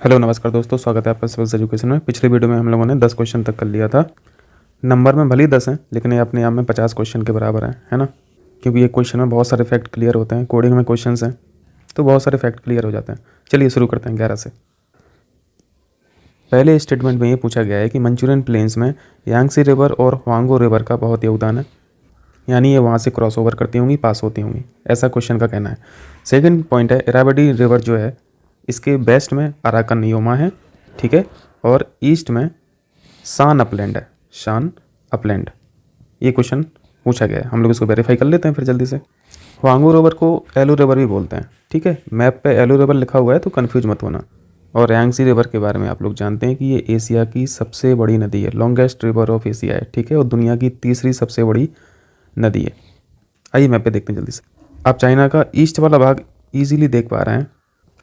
Hello नमस्कार दोस्तों, स्वागत है आपका सिविल्स एजुकेशन में। पिछले वीडियो में हम लोगों ने 10 क्वेश्चन तक कर लिया था। नंबर में भले ही 10 हैं, लेकिन ये अपने आप में 50 क्वेश्चन के बराबर है ना। क्योंकि ये क्वेश्चन में बहुत सारे फैक्ट क्लियर होते हैं, कोडिंग में क्वेश्चंस हैं तो बहुत सारे फैक्ट क्लियर हो जाते हैं। चलिए शुरू करते हैं 11 से। पहले स्टेटमेंट में ये पूछा गया है कि मंचूरियन प्लेन्स में यांगसी रिवर और हुआंगो रिवर का बहुत योगदान है, यानी ये वहाँ से क्रॉस ओवर करती होंगी, पास होती होंगी, ऐसा क्वेश्चन का कहना है। सेकंड पॉइंट है, इरावदी रिवर जो है इसके वेस्ट में अराकनयोमा है, ठीक है, और ईस्ट में शान अपलैंड है, शान अपलैंड। ये क्वेश्चन पूछा गया है, हम लोग इसको वेरीफाई कर लेते हैं फिर जल्दी से। हुआंगो रिवर को एलो रिवर भी बोलते हैं, ठीक है। मैप पे एलो रिवर लिखा हुआ है तो कन्फ्यूज मत होना। और यांगसी रिवर के बारे में आप लोग जानते हैं कि ये एशिया की सबसे बड़ी नदी है, लॉन्गेस्ट रिवर ऑफ एशिया है, ठीक है, और दुनिया की तीसरी सबसे बड़ी नदी है। आइए मैप पे देखते हैं जल्दी से। आप चाइना का ईस्ट वाला भाग इजीली देख पा रहे हैं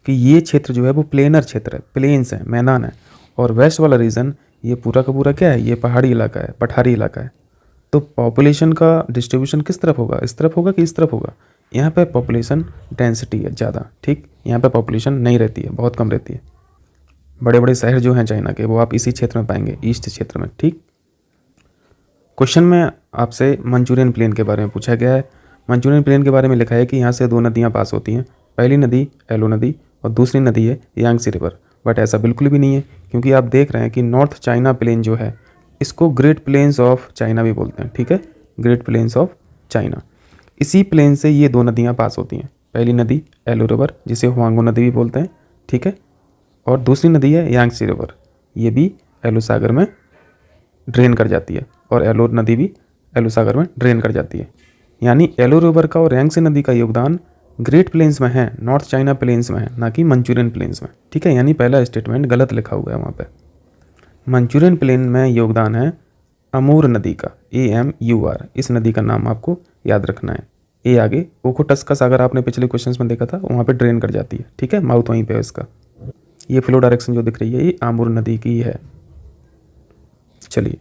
कि ये क्षेत्र जो है वो प्लेनर क्षेत्र है, प्लेन्स है, मैदान है। और वेस्ट वाला रीजन ये पूरा का पूरा क्या है, ये पहाड़ी इलाका है, पठारी इलाका है। तो पॉपुलेशन का डिस्ट्रीब्यूशन किस तरफ होगा, इस तरफ होगा कि इस तरफ होगा। यहाँ पे पॉपुलेशन डेंसिटी है ज़्यादा, ठीक। यहाँ पे पॉपुलेशन नहीं रहती है, बहुत कम रहती है। बड़े बड़े शहर जो हैं चाइना के वो आप इसी क्षेत्र में पाएंगे, ईस्ट क्षेत्र में, ठीक। क्वेश्चन में आपसे मंचूरियन प्लेन के बारे में पूछा गया है। मंचूरियन प्लेन के बारे में लिखा है कि यहाँ से दो नदियाँ पास होती हैं। पहली नदी एलो नदी और दूसरी नदी है यांगसी रिवर। बट ऐसा बिल्कुल भी नहीं है, क्योंकि आप देख रहे हैं कि नॉर्थ चाइना प्लेन जो है इसको ग्रेट प्लेन्स ऑफ चाइना भी बोलते हैं, ठीक है, ग्रेट प्लेन्स ऑफ चाइना। इसी प्लेन से ये दो नदियाँ पास होती हैं। पहली नदी एलो रिवर, जिसे हुआंगो नदी भी बोलते हैं, ठीक है, और दूसरी नदी है यांगसी रिवर। ये भी एलो सागर में ड्रेन कर जाती है, और एलो नदी भी एलो सागर में ड्रेन कर जाती है। यानी एलो रिवर का और यांगसी नदी का योगदान ग्रेट प्लेन्स में है, नॉर्थ चाइना प्लेन्स में है, ना कि मंचूरियन प्लेन्स में, ठीक है। यानी पहला स्टेटमेंट गलत लिखा हुआ है वहाँ पे। मंचूरियन प्लेन में योगदान है अमूर नदी का, AMUR। इस नदी का नाम आपको याद रखना है। ए आगे ओखोटस्का सागर आपने पिछले क्वेश्चंस में देखा था, वहाँ पे ड्रेन कर जाती है, ठीक है, माउथ वहीं पे है इसका। ये फ्लो डायरेक्शन जो दिख रही है ये आमूर नदी की है। चलिए,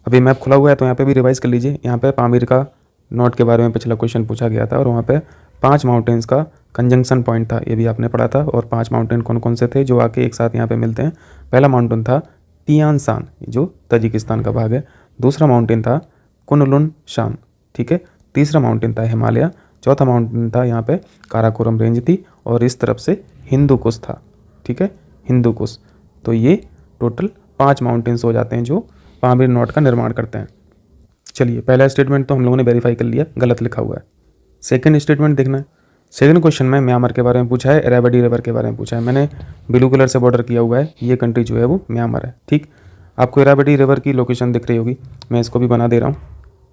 अभी मैप खुला हुआ है तो यहाँ पे भी रिवाइज कर लीजिए। यहाँ पे पामीर का नोट के बारे में पिछला क्वेश्चन पूछा गया था, और वहाँ पे 5 माउंटेन्स का कंजंक्शन पॉइंट था, ये भी आपने पढ़ा था। और 5 माउंटेन कौन कौन से थे जो आके एक साथ यहाँ पे मिलते हैं। पहला माउंटेन था तियान शान, जो तजिकिस्तान का भाग है। दूसरा माउंटेन था कुनलुन शान, ठीक है। तीसरा माउंटेन था हिमालय। चौथा माउंटेन था यहाँ पे काराकोरम रेंज थी, और इस तरफ से हिंदू कुश था, ठीक है, हिंदू कुश। तो ये टोटल 5 माउंटेन्स हो जाते हैं जो पामीर नोट का निर्माण करते हैं। चलिए, पहला स्टेटमेंट तो हम लोगों ने वेरीफाई कर लिया, गलत लिखा हुआ है। सेकंड स्टेटमेंट देखना है। सेकंड क्वेश्चन में म्यांमार के बारे में पूछा है, इरावदी रिवर के बारे में पूछा है। मैंने ब्लू कलर से बॉर्डर किया हुआ है, ये कंट्री जो है वो म्यांमार है, ठीक। आपको इरावदी रिवर की लोकेशन दिख रही होगी, मैं इसको भी बना दे रहा हूँ।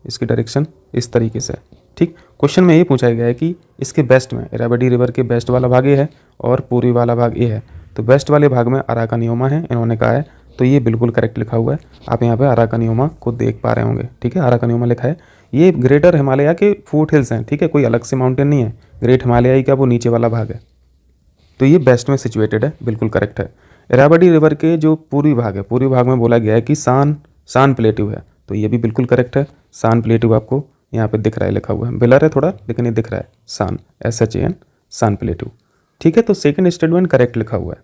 इसकी डायरेक्शन इस तरीके से, ठीक। क्वेश्चन में ये पूछा गया है कि इसके वेस्ट में, इरावदी रिवर के वेस्ट वाला भाग ये है और पूर्वी वाला भाग ये है। तो वेस्ट वाले भाग में अराकनयोमा है, इन्होंने कहा है, तो ये बिल्कुल करेक्ट लिखा हुआ है। आप यहाँ पे अराकनयोमा को देख पा रहे होंगे, ठीक है, अराकनयोमा लिखा है। ये ग्रेटर हिमालय के फूट हिल्स हैं, ठीक है, कोई अलग से माउंटेन नहीं है। ग्रेट हिमालय का वो नीचे वाला भाग है, तो ये वेस्ट में सिचुएटेड है, बिल्कुल करेक्ट है। इरावदी रिवर के जो पूर्वी भाग है, पूर्वी भाग में बोला गया है कि शान प्लेट्यू है, तो ये भी बिल्कुल करेक्ट है। शान प्लेट्यू आपको यहाँ पे दिख रहा है, लिखा हुआ है, ब्लर है थोड़ा लेकिन ये दिख रहा है, शान, SHAN, शान प्लेट्यू, ठीक है। तो सेकंड स्टेटमेंट करेक्ट लिखा हुआ है,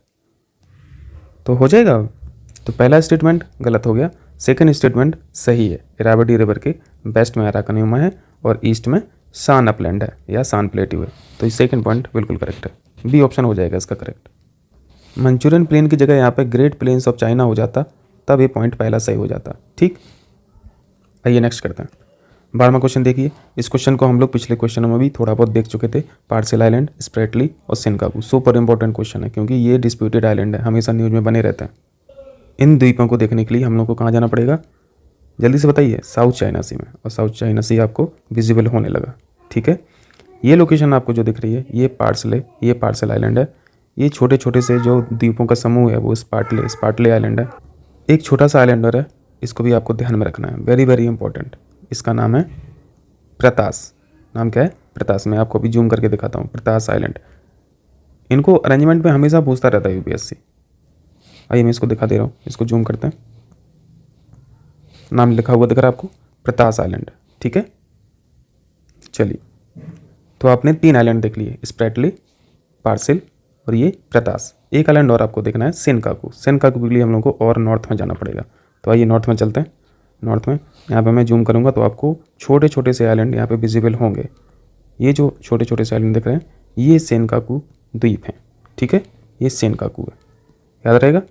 तो हो जाएगा। तो पहला स्टेटमेंट गलत हो गया, सेकंड स्टेटमेंट सही है। इरावदी रिवर के वेस्ट में अराकनयोमा है और ईस्ट में शान अपलैंड है या शान प्लेट्यू है, तो सेकंड पॉइंट बिल्कुल करेक्ट है, बी ऑप्शन हो जाएगा इसका करेक्ट। मंचूरियन प्लेन की जगह यहाँ पे ग्रेट प्लेन्स ऑफ चाइना हो जाता, तब ये पॉइंट पहला सही हो जाता, ठीक। आइए नेक्स्ट करते हैं। 12वां क्वेश्चन देखिए। इस क्वेश्चन को हम लोग पिछले क्वेश्चनों में भी थोड़ा बहुत देख चुके थे। पार्सेल आइलैंड, स्प्रेटली और सिनकाकू सुपर इंपॉर्टेंट क्वेश्चन है, क्योंकि ये डिस्प्यूटेड आइलैंड है, हमेशा न्यूज में बने रहते हैं। इन द्वीपों को देखने के लिए हम लोग को कहाँ जाना पड़ेगा, जल्दी से बताइए। साउथ चाइना सी में, और साउथ चाइना सी आपको विजिबल होने लगा, ठीक है। ये लोकेशन आपको जो दिख रही है ये पार्सल आइलैंड है। ये छोटे छोटे से जो द्वीपों का समूह है वो स्पार्टले आइलैंड है। एक छोटा सा आइलैंड और है, इसको भी आपको ध्यान में रखना है, वेरी वेरी इंपॉर्टेंट। इसका नाम है प्रतास। नाम क्या है, प्रतास। मैं आपको अभी जूम करके दिखाता हूँ, प्रतास आइलैंड। इनको अरेंजमेंट में हमेशा पूछता रहता है UPSC। आइए मैं इसको दिखा दे रहा हूँ, इसको जूम करते हैं। नाम लिखा हुआ दिख रहा है आपको, प्रतास आइलैंड, ठीक है। चलिए, तो आपने 3 आइलैंड देख लिए, स्प्रेटली, पार्सिल और ये प्रतास। एक आइलैंड और आपको देखना है सेनकाकू। सेनकाकू के लिए हम लोग को और नॉर्थ में जाना पड़ेगा। तो आइए नॉर्थ में चलते हैं। नॉर्थ में यहाँ पे मैं जूम करूँगा तो आपको छोटे छोटे से आइलैंड यहाँ पे विजिबल होंगे। ये जो छोटे छोटे से आइलैंड दिख रहे हैं ये सेनकाकू द्वीप हैं, ठीक है। ये सेनकाकू है, याद रहेगा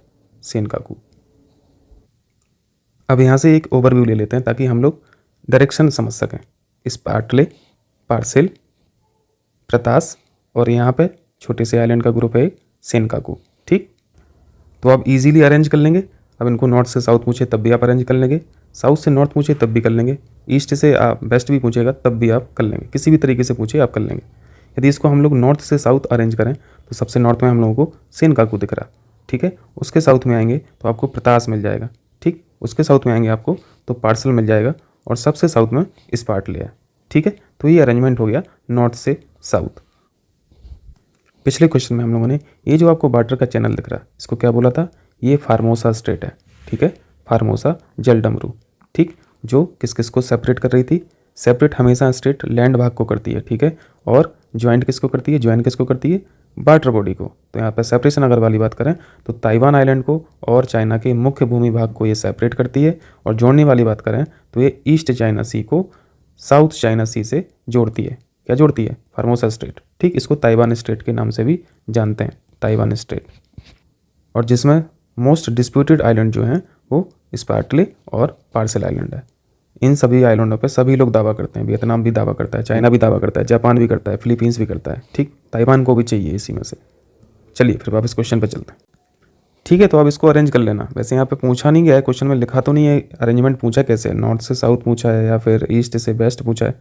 सेनकाकू। अब यहाँ से एक ओवरव्यू ले लेते हैं ताकि हम लोग डायरेक्शन समझ सकें। स्पार्टले, पार्सेल, प्रतास और यहाँ पे छोटे से आइलैंड का ग्रुप है सेनकाकू, ठीक। तो आप इजीली अरेंज कर लेंगे। अब इनको नॉर्थ से साउथ पूछे तब भी आप अरेंज कर लेंगे, साउथ से नॉर्थ पूछे तब भी कर लेंगे, ईस्ट से आप वेस्ट भी पूछेगा तब भी आप कर लेंगे, किसी भी तरीके से पूछे आप कर लेंगे। यदि इसको हम लोग नॉर्थ से साउथ अरेंज करें तो सबसे नॉर्थ में हम लोगों को सेनकाकू दिख रहा, ठीक है। उसके साउथ में आएंगे तो आपको प्रतास मिल जाएगा, ठीक। उसके साउथ में आएंगे आपको तो पार्सल मिल जाएगा और सबसे साउथ में स्पार्टले है, ठीक है। तो ये अरेंजमेंट हो गया नॉर्थ से साउथ। पिछले क्वेश्चन में हम लोगों ने ये जो आपको वाटर का चैनल दिख रहा है इसको क्या बोला था, ये फार्मोसा स्टेट है, ठीक है। फार्मोसा जलडमरू, ठीक, जो किस किस को सेपरेट कर रही थी। सेपरेट हमेशा स्टेट लैंड भाग को करती है, ठीक है। और ज्वाइंट किसको करती है, ज्वाइन किसको करती है, वाटर बॉडी को। तो यहाँ पर सेपरेशन अगर वाली बात करें तो ताइवान आइलैंड को और चाइना के मुख्य भूमि भाग को ये सेपरेट करती है। और जोड़ने वाली बात करें तो ये ईस्ट चाइना सी को साउथ चाइना सी से जोड़ती है। क्या जोड़ती है, फार्मोसा स्टेट, ठीक। इसको ताइवान स्टेट के नाम से भी जानते हैं, ताइवान स्टेट। और जिसमें मोस्ट डिस्प्यूटेड आइलैंड जो हैं वो स्पार्टले और पार्सल आइलैंड है। इन सभी आइलैंडों पे सभी लोग दावा करते हैं, वियतनाम भी दावा करता है, चाइना भी दावा करता है, जापान भी करता है, फिलीपींस भी करता है, ठीक। ताइवान को भी चाहिए इसी में से। चलिए फिर वापस क्वेश्चन पे चलते हैं, ठीक है। तो अब इसको अरेंज कर लेना। वैसे यहाँ पे पूछा नहीं गया है, क्वेश्चन में लिखा तो नहीं है अरेंजमेंट पूछा कैसे, नॉर्थ से साउथ पूछा है या फिर ईस्ट से वेस्ट पूछा है।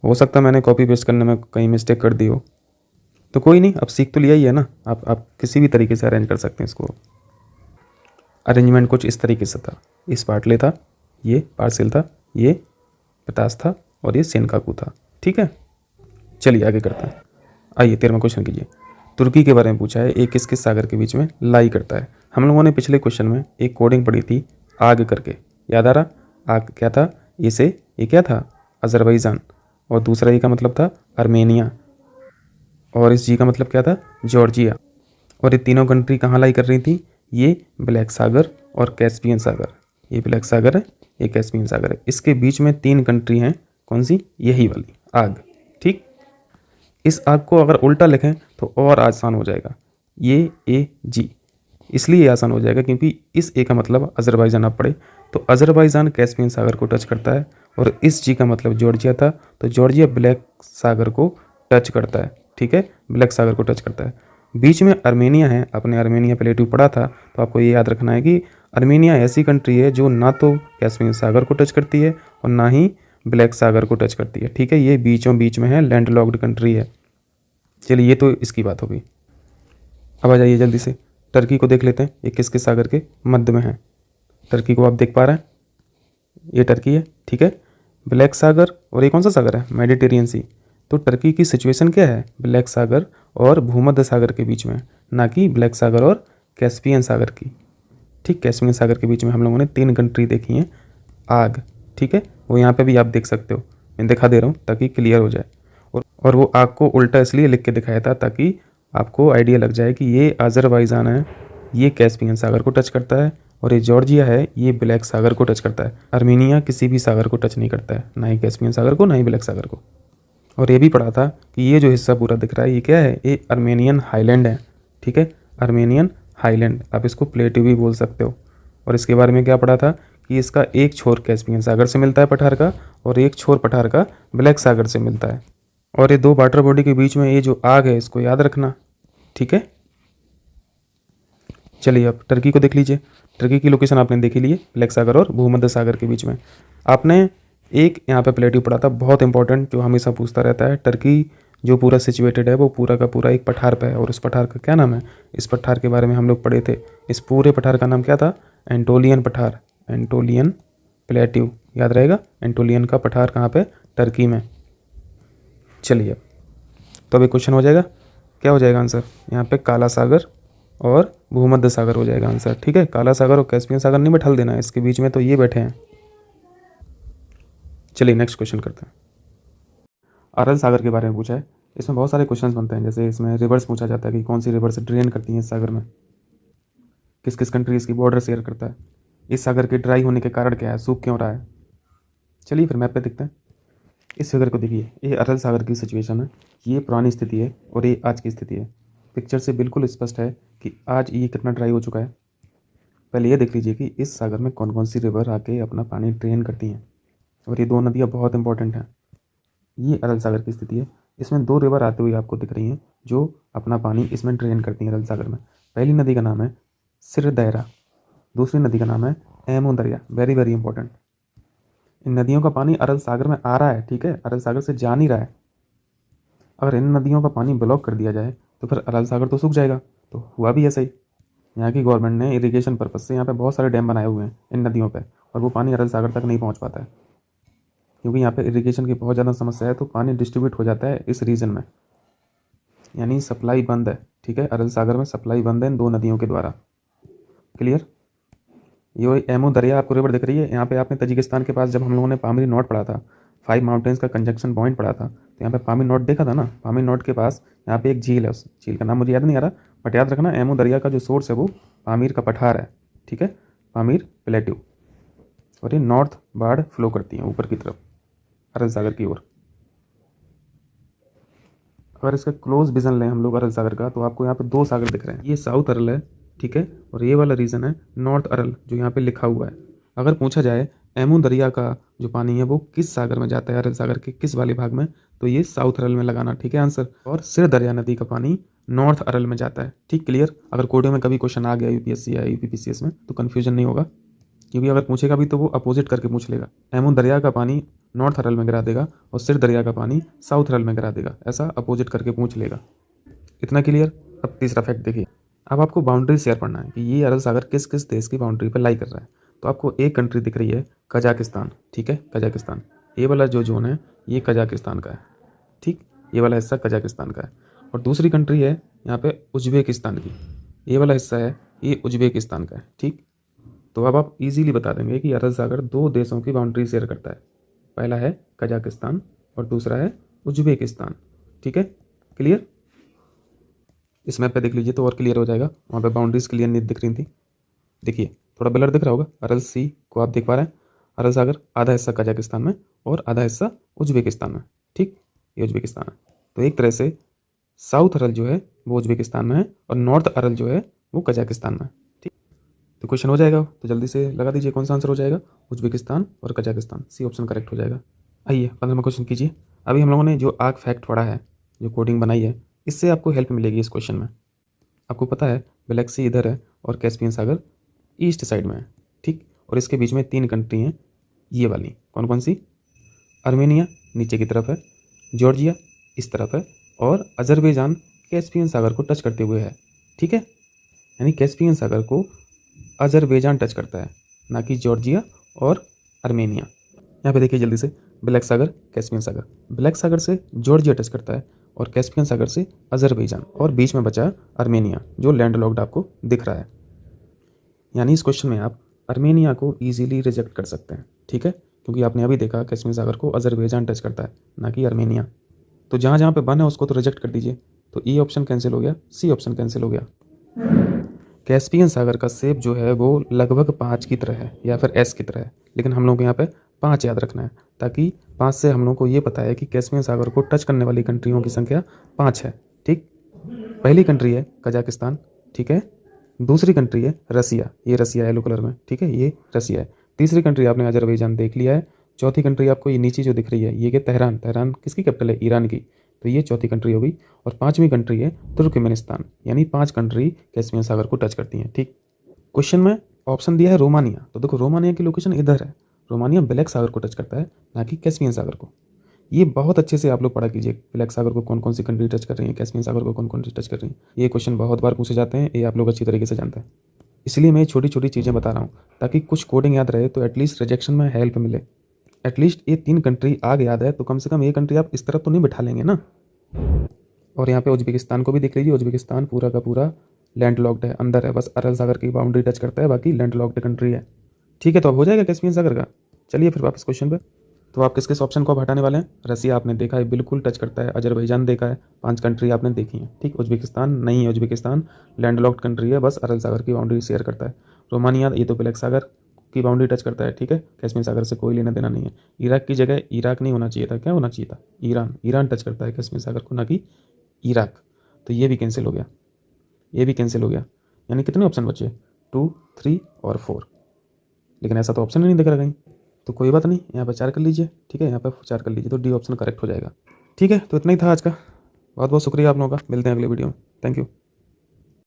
हो सकता है मैंने कॉपी पेस्ट करने में कहीं मिस्टेक कर दी हो, तो कोई नहीं, अब सीख तो लिया ही है ना। आप किसी भी तरीके से अरेंज कर सकते हैं इसको। अरेंजमेंट कुछ इस तरीके से था, स्पार्टले था, ये पार्सेल था, ये प्रतास था और ये सेनकाकू था, ठीक है। चलिए आगे करते हैं। आइए 13वां क्वेश्चन कीजिए। तुर्की के बारे में पूछा है, एक किस किस सागर के बीच में लाई करता है। हम लोगों ने पिछले क्वेश्चन में एक कोडिंग पढ़ी थी आग करके, याद आ रहा, आग क्या था, इसे ये क्या था, अजरबैजान। और दूसरा ये का मतलब था आर्मेनिया, और इस जी का मतलब क्या था, जॉर्जिया। और ये तीनों कंट्री कहाँ लाई कर रही थी, ये ब्लैक सागर और कैस्पियन सागर। ये ब्लैक सागर है, ये कैस्पियन सागर है। इसके बीच में 3 कंट्री हैं, कौन सी, यही वाली आग, ठीक। इस आग को अगर उल्टा लिखें तो और आसान हो जाएगा, ये ए जी। इसलिए आसान हो जाएगा क्योंकि इस ए का मतलब अजरबैजान आप पढ़े, तो अजरबैजान कैस्पियन सागर को टच करता है। और इस जी का मतलब जॉर्जिया था, तो जॉर्जिया ब्लैक सागर को टच करता है, ठीक है, ब्लैक सागर को टच करता है। बीच में आर्मेनिया है, आपने आर्मेनिया प्लेटू पढ़ा था, तो आपको ये याद रखना है कि आर्मेनिया ऐसी कंट्री है जो ना तो कैस्पियन सागर को टच करती है और ना ही ब्लैक सागर को टच करती है, ठीक है। ये बीचों बीच में है, लैंड लॉक्ड कंट्री है। चलिए ये तो इसकी बात हो गई। अब आ जाइए जल्दी से टर्की को देख लेते हैं, ये किस किस सागर के मध्य में है। टर्की को आप देख पा रहे हैं, ये टर्की है, ठीक है। ब्लैक सागर और ये कौन सा सागर है, मेडिटेरियन सी। तो टर्की की सिचुएशन क्या है, ब्लैक सागर और भूमध्य सागर के बीच में, ना कि ब्लैक सागर और कैस्पियन सागर की, ठीक। कैस्पियन सागर के बीच में हम लोगों ने 3 कंट्री देखी हैं आग, ठीक है। वो यहाँ पे भी आप देख सकते हो, मैं दिखा दे रहा हूँ ताकि क्लियर हो जाए। और वो आग को उल्टा इसलिए लिख के दिखाया था ताकि आपको आइडिया लग जाए कि ये अजरबैजान है, ये कैस्पियन सागर को टच करता है, और ये जॉर्जिया है, ये ब्लैक सागर को टच करता है। आर्मेनिया किसी भी सागर को टच नहीं करता है, ना ही कैस्पियन सागर को, ना ही ब्लैक सागर को। और ये भी पढ़ा था कि ये जो हिस्सा पूरा दिख रहा है ये क्या है, ये आर्मेनियन हाईलैंड है, ठीक है। आर्मेनियन हाईलैंड, आप इसको प्लेटू भी बोल सकते हो। और इसके बारे में क्या पढ़ा था कि इसका एक छोर कैस्पियन सागर से मिलता है पठार का, और एक छोर पठार का ब्लैक सागर से मिलता है। और ये 2 वाटर बॉडी के बीच में ये जो आग है इसको याद रखना, ठीक है। चलिए अब टर्की को देख लीजिए। टर्की की लोकेशन आपने देख ही ली है, ब्लैक सागर और भूमध्य सागर के बीच में। आपने एक यहाँ पे प्लेटू पढ़ा था बहुत इंपॉर्टेंट, जो हमेशा पूछता रहता है। टर्की जो पूरा सिचुएटेड है वो पूरा का पूरा एक पठार पे है, और उस पठार का क्या नाम है, इस पठार के बारे में हम लोग पढ़े थे। इस पूरे पठार का नाम क्या था, एंटोलियन पठार, एंटोलियन प्लेट्यू, याद रहेगा। एंटोलियन का पठार कहाँ पे, टर्की में। चलिए तो अब एक क्वेश्चन हो जाएगा, क्या हो जाएगा आंसर, यहाँ पे काला सागर और भूमध्य सागर हो जाएगा आंसर, ठीक है। काला सागर और कैस्पियन सागर नहीं बैठा देना है इसके बीच में, तो ये बैठे हैं। चलिए नेक्स्ट क्वेश्चन करते हैं। अरल सागर के बारे में पूछा है, इसमें बहुत सारे क्वेश्चंस बनते हैं, जैसे इसमें रिवर्स पूछा जाता है कि कौन सी रिवर से ड्रेन करती हैं इस सागर में, किस किस कंट्री इसकी बॉर्डर शेयर करता है, इस सागर के ड्राई होने के कारण क्या है, सूख क्यों रहा है। चलिए फिर मैप पे देखते हैं। इस फिगर को देखिए, ये अरल सागर की सिचुएशन है, ये पुरानी स्थिति है और ये आज की स्थिति है। पिक्चर से बिल्कुल स्पष्ट है कि आज ये कितना ड्राई हो चुका है। पहले ये देख लीजिए कि इस सागर में कौन कौन सी रिवर आके अपना पानी ड्रेन करती हैं, और ये दो नदियाँ बहुत इंपॉर्टेंट हैं। ये अरल सागर की स्थिति है, इसमें दो रिवर आते हुए आपको दिख रही हैं जो अपना पानी इसमें ड्रेन करती हैं अरल सागर में। पहली नदी का नाम है सिर दैरा, दूसरी नदी का नाम है एमो दरिया। Very very important. इन नदियों का पानी अरल सागर में आ रहा है, ठीक है, अरल सागर से जा नहीं रहा है। अगर इन नदियों का पानी ब्लॉक कर दिया जाए तो फिर अरल सागर तो सूख जाएगा। तो हुआ भी ऐसा ही। यहाँ की गवर्नमेंट ने इरिगेशन पर्पज से यहाँ पे बहुत सारे डैम बनाए हुए हैं इन नदियों पे, और वो पानी अरल सागर तक नहीं पहुँच पाता है, क्योंकि यहाँ पे इरिगेशन की बहुत ज़्यादा समस्या है। तो पानी डिस्ट्रीब्यूट हो जाता है इस रीजन में, यानी सप्लाई बंद है, ठीक है, अरल सागर में सप्लाई बंद है इन दो नदियों के द्वारा। क्लियर। ये एमो दरिया आपको रिवर दिख रही है। यहाँ पे आपने तजिकिस्तान के पास जब हम लोगों ने पामीर नोट पढ़ा था, 5 माउंटेन्स का कंजंक्शन पॉइंट पढ़ा था, तो यहाँ पे पामीर नोट देखा था ना। पामीर नोट के पास यहाँ पे एक झील है, उस झील का नाम मुझे याद नहीं आ रहा, बट याद रखना एमो दरिया का जो सोर्स है वो पामीर का पठार है, ठीक है, पामीर प्लेट्यू, और ये नॉर्थ बाढ़ फ्लो करती है ऊपर की तरफ अरल सागर की ओर। अगर इसका क्लोज विजन लें हम लोग अरल सागर का, तो आपको यहाँ पे दो सागर दिख रहे हैं। ये साउथ अरल है, ठीक है, और ये वाला रीजन है नॉर्थ अरल जो यहाँ पे लिखा हुआ है। अगर पूछा जाए एमू दरिया का जो पानी है वो किस सागर में जाता है, अरल सागर के किस वाले भाग में, तो ये साउथ अरल में लगाना, ठीक है आंसर। और सिर दरिया नदी का पानी नॉर्थ अरल में जाता है, ठीक, क्लियर। अगर कोडिंग में कभी क्वेश्चन आ गया यूपीएससी या यूपीपीसीएस में तो कन्फ्यूजन नहीं होगा, क्योंकि अगर पूछेगा भी तो वो अपोजिट करके पूछ लेगा। एमू दरिया का पानी नॉर्थ अरल में गिरा देगा और सिर दरिया का पानी साउथ अरल में गिरा देगा, ऐसा अपोजिट करके पूछ लेगा। इतना क्लियर। अब तीसरा फैक्ट देखिए। अब आपको बाउंड्री शेयर पढ़ना है कि ये अरल सागर किस किस देश की बाउंड्री पर लाई कर रहा है। तो आपको एक कंट्री दिख रही है कजाकिस्तान, ठीक है, कजाकिस्तान। ये वाला जो जोन है ये कजाकिस्तान का है, ठीक, ये वाला हिस्सा कजाकिस्तान का है। और दूसरी कंट्री है यहाँ पे उज्बेकिस्तान की, ये वाला हिस्सा है ये उज्बेकिस्तान का है, ठीक। तो अब आप इजीली बता देंगे कि अरल सागर दो देशों की बाउंड्री शेयर करता है, पहला है कजाकिस्तान और दूसरा है उज्बेकिस्तान, ठीक है, क्लियर। इस मैप पे देख लीजिए तो और क्लियर हो जाएगा, वहाँ पे बाउंड्रीज क्लियर नहीं दिख रही थी। देखिए थोड़ा ब्लर दिख रहा होगा, अरल सी को आप देख पा रहे हैं। अरल सागर आधा हिस्सा कजाकिस्तान में और आधा हिस्सा उज्बेकिस्तान में, ठीक, ये उज्बेकिस्तान है। तो एक तरह से साउथ अरल जो है वो उज्बेकिस्तान में है और नॉर्थ अरल जो है वो कजाकिस्तान में है, ठीक। तो क्वेश्चन हो जाएगा, तो जल्दी से लगा दीजिए कौन सा आंसर हो जाएगा, उज्बेकिस्तान और कजाकिस्तान, सी ऑप्शन करेक्ट हो जाएगा। आइए 15वां क्वेश्चन कीजिए। अभी हम लोगों ने जो आग फैक्ट पढ़ा है, जो कोडिंग बनाई है, इससे आपको हेल्प मिलेगी इस क्वेश्चन में। आपको पता है ब्लैक सी इधर है और कैस्पियन सागर ईस्ट साइड में है, ठीक, और इसके बीच में 3 कंट्री हैं, ये वाली कौन कौन सी, आर्मेनिया नीचे की तरफ है, जॉर्जिया इस तरफ है, और अजरबैजान कैस्पियन सागर को टच करते हुए है, ठीक है। यानी कैस्पियन सागर को अजरबैजान टच करता है, ना कि जॉर्जिया और आर्मेनिया। यहाँ पे देखिए जल्दी से, ब्लैक सागर कैस्पियन सागर, ब्लैक सागर से जॉर्जिया टच करता है और कैस्पियन सागर से अजरबैजान, और बीच में बचा आर्मेनिया जो लैंडलॉक्ड आपको दिख रहा है। यानी इस क्वेश्चन में आप आर्मेनिया को इजीली रिजेक्ट कर सकते हैं, ठीक है, क्योंकि आपने अभी देखा कैस्पियन सागर को अजरबैजान टच करता है, ना कि आर्मेनिया। तो जहाँ जहाँ पे बन है उसको तो रिजेक्ट कर दीजिए। तो ई ऑप्शन कैंसिल हो गया, सी ऑप्शन कैंसिल हो गया। कैस्पियन सागर का शेप जो है वो लगभग 5 की तरह है या फिर एस की तरह है, लेकिन हम लोग को यहाँ पे 5 याद रखना है, ताकि 5 से हम लोग को ये पता है कि कैस्पियन सागर को टच करने वाली कंट्रियों की संख्या 5 है, ठीक। पहली कंट्री है कजाकिस्तान, ठीक है, दूसरी कंट्री है रसिया, ये रसिया येलो कलर में, ठीक है, ये रसिया है। तीसरी कंट्री आपने अजरबैजान देख लिया है। चौथी कंट्री आपको ये नीचे जो दिख रही है ये कि तेहरान, तेहरान किसकी कैपिटल है, ईरान की, तो ये चौथी कंट्री होगी। और 5वीं कंट्री है तुर्कमेनिस्तान, यानी 5 कंट्री कैस्पियन सागर को टच करती हैं, ठीक। क्वेश्चन में ऑप्शन दिया है रोमानिया, तो देखो रोमानिया की लोकेशन इधर है, रोमानिया ब्लैक सागर को टच करता है, ना कि कैस्पियन सागर को। ये बहुत अच्छे से आप लोग पढ़ा कीजिए, ब्लैक सागर को कौन कौन सी कंट्री टच कर रही है, कैस्पियन सागर को कौन कौन सी टच कर रही है। ये क्वेश्चन बहुत बार पूछे जाते हैं, ये आप लोग अच्छी तरीके से जानते हैं, इसलिए मैं छोटी छोटी चीज़ें बता रहा हूँ ताकि कुछ कोडिंग याद रहे, तो एटलीस्ट रिजेक्शन में हेल्प मिले। एटलीस्ट ये 3 कंट्री आग याद है तो कम से कम ये कंट्री आप इस तरफ तो नहीं बिठा लेंगे ना। और यहाँ पे उज्बेकिस्तान को भी देख लीजिए, उज्बेकिस्तान पूरा का पूरा लैंड लॉक्ड है, अंदर है, बस अरल सागर की बाउंड्री टच करता है, बाकी लैंड लॉक्ड कंट्री है, ठीक है। तो अब हो जाएगा कैस्पियन सागर का। चलिए फिर वापस क्वेश्चन पे। तो आप किस किस ऑप्शन को आप हटाने वाले हैं? रसिया आपने देखा है, बिल्कुल टच करता है। अजरबैजान देखा है, 5 कंट्री आपने देखी हैं, ठीक। उज्बेकिस्तान नहीं है, उज्बेकिस्तान लैंडलॉक्ड कंट्री है, बस अरल सागर की बाउंड्री शेयर करता है। रोमानिया ये तो ब्लैक सागर की बाउंड्री टच करता है, ठीक है, कैस्पियन सागर से कोई लेना देना नहीं है। इराक की जगह इराक नहीं होना चाहिए था, क्या होना चाहिए था? ईरान। ईरान टच करता है कैस्पियन सागर को, ना कि इराक। तो ये भी कैंसिल हो गया, ये भी कैंसिल हो गया। यानी कितने ऑप्शन बचे? 2, 3 और 4। लेकिन ऐसा तो ऑप्शन ही नहीं दिख रहा कहीं। तो कोई बात नहीं, यहाँ पर 4 कर लीजिए, ठीक है, यहाँ पर 4 कर लीजिए तो डी ऑप्शन करेक्ट हो जाएगा। ठीक है, तो इतना ही था आज का। बहुत बहुत शुक्रिया आप लोगों का, मिलते हैं अगले वीडियो में। Thank you.